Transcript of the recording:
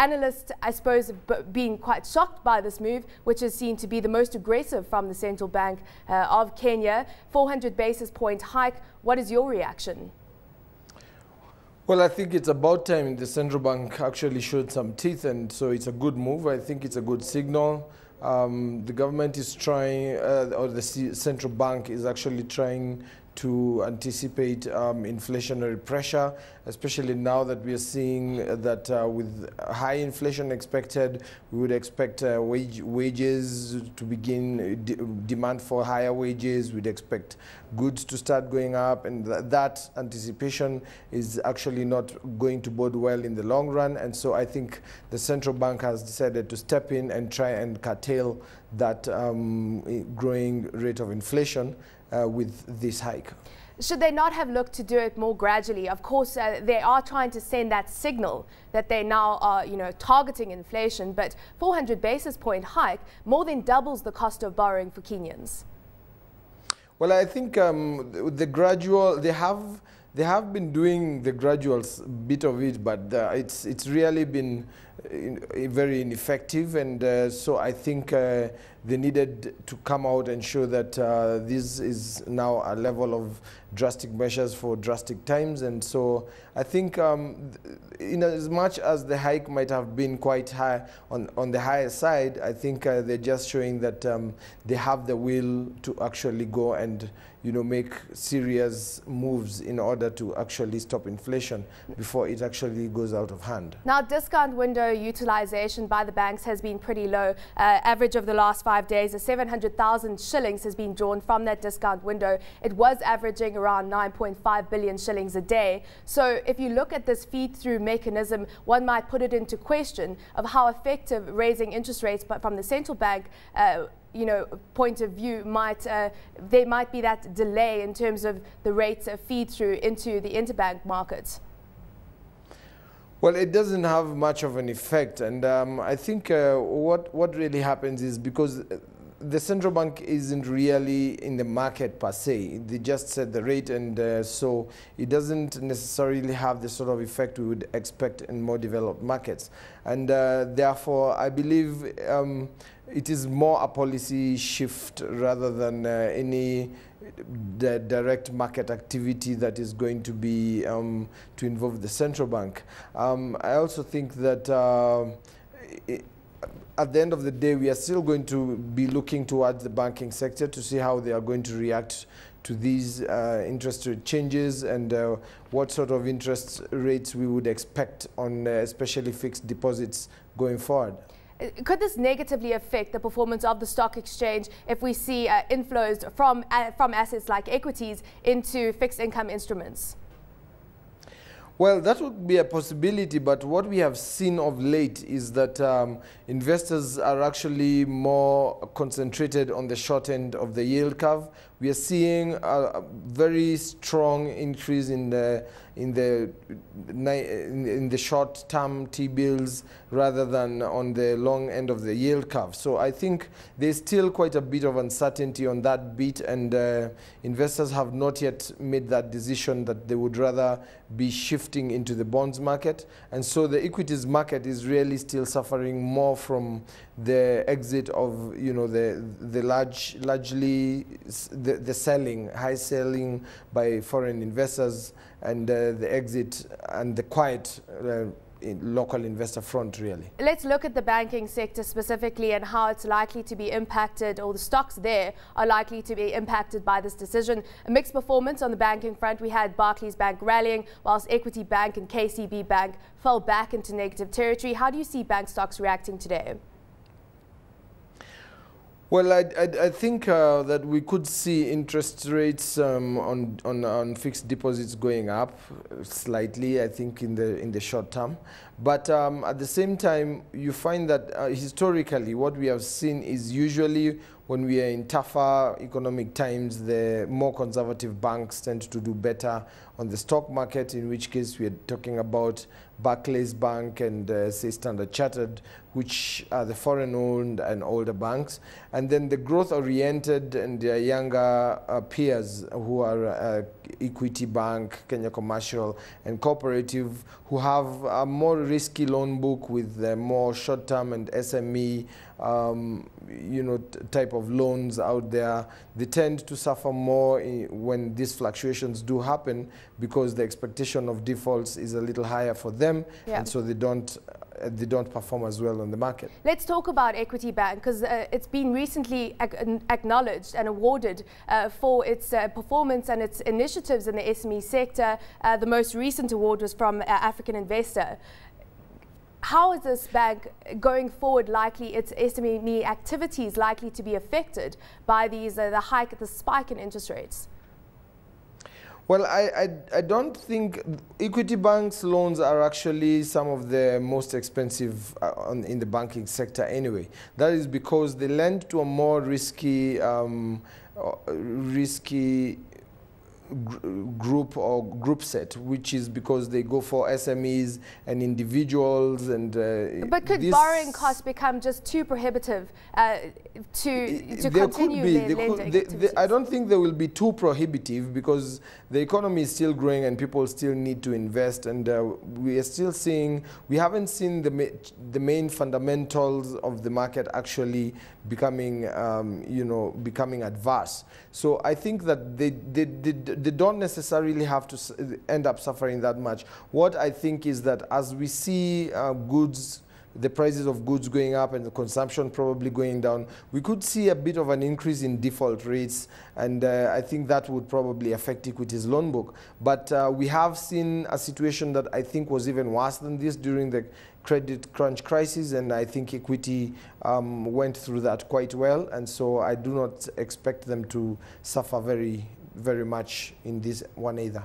Analysts, I suppose, being quite shocked by this move, which is seen to be the most aggressive from the Central Bank of Kenya. 400 basis point hike. What is your reaction? Well, I think it's about time the central bank actually showed some teeth, and so it's a good move. I think it's a good signal. The government is trying, or the central bank is actually trying to anticipate inflationary pressure, especially now that we are seeing that with high inflation expected, we would expect wages to begin, demand for higher wages, we'd expect goods to start going up, and that anticipation is actually not going to bode well in the long run. And so I think the central bank has decided to step in and try and curtail that growing rate of inflation with this hike. Should they not have looked to do it more gradually? Of course, they are trying to send that signal that they now are, targeting inflation, but 400 basis point hike more than doubles the cost of borrowing for Kenyans. Well, I think the gradual, they have been doing the gradual bit of it, but it's really been very ineffective, and so I think they needed to come out and show that this is now a level of drastic measures for drastic times. And so I think in as much as the hike might have been quite high on the higher side, I think they're just showing that they have the will to actually go and make serious moves in order to actually stop inflation before it actually goes out of hand. Now, discount window utilization by the banks has been pretty low. Average of the last 5 days, 700,000 shillings has been drawn from that discount window. It was averaging around 9.5 billion shillings a day. So if you look at this feed-through mechanism, one might put it into question of how effective raising interest rates from the central bank point of view there might be that delay in terms of the rates of feed through into the interbank markets. Well, it doesn't have much of an effect, and I think what really happens is because the central bank isn't really in the market per se. They just set the rate, and so it doesn't necessarily have the sort of effect we would expect in more developed markets. And therefore, I believe it is more a policy shift rather than any direct market activity that is going to be to involve the central bank. I also think that at the end of the day, we are still going to be looking towards the banking sector to see how they are going to react to these interest rate changes, and what sort of interest rates we would expect on especially fixed deposits going forward. Could this negatively affect the performance of the stock exchange if we see inflows from assets like equities into fixed income instruments? Well, that would be a possibility, but what we have seen of late is that investors are actually more concentrated on the short end of the yield curve. We are seeing a very strong increase in the short-term T-bills rather than on the long end of the yield curve. So I think there's still quite a bit of uncertainty on that bit, and investors have not yet made that decision that they would rather be shifting into the bonds market. And so the equities market is really still suffering more from the exit of largely the selling, high selling by foreign investors, and the exit and the quiet local investor front, really. Let's look at the banking sector specifically and how it's likely to be impacted, or the stocks there are likely to be impacted by this decision. A mixed performance on the banking front. We had Barclays Bank rallying, whilst Equity Bank and KCB Bank fell back into negative territory. How do you see bank stocks reacting today? Well, I think that we could see interest rates on fixed deposits going up slightly, I think, in the short term. But at the same time, you find that historically what we have seen is usually when we are in tougher economic times, the more conservative banks tend to do better on the stock market, in which case we are talking about Barclays Bank and say Standard Chartered, which are the foreign-owned and older banks. And then the growth-oriented and their younger peers who are Equity Bank, Kenya Commercial, and Cooperative, who have a more risky loan book with more short-term and SME, type of loans out there. They tend to suffer more when these fluctuations do happen, because the expectation of defaults is a little higher for them, and so they don't perform as well on the market. Let's talk about Equity Bank, because it's been recently acknowledged and awarded for its performance and its initiatives in the SME sector. The most recent award was from African Investor. How is this bank going forward likely, its SME activities likely to be affected by these the spike in interest rates? Well, I don't think Equity Bank's loans are actually some of the most expensive in the banking sector anyway. That is because they lend to a more risky group set, which is because they go for SMEs and individuals. And but could borrowing costs become just too prohibitive to continue their lending? I don't think they will be too prohibitive, because the economy is still growing and people still need to invest, and we are still seeing, we haven't seen the main fundamentals of the market actually becoming becoming adverse. So I think that they don't necessarily have to end up suffering that much. What I think is that as we see the prices of goods going up and the consumption probably going down, we could see a bit of an increase in default rates, and I think that would probably affect Equity's loan book. But we have seen a situation that I think was even worse than this during the credit crunch crisis, and I think Equity went through that quite well, and so I do not expect them to suffer very much in this one either.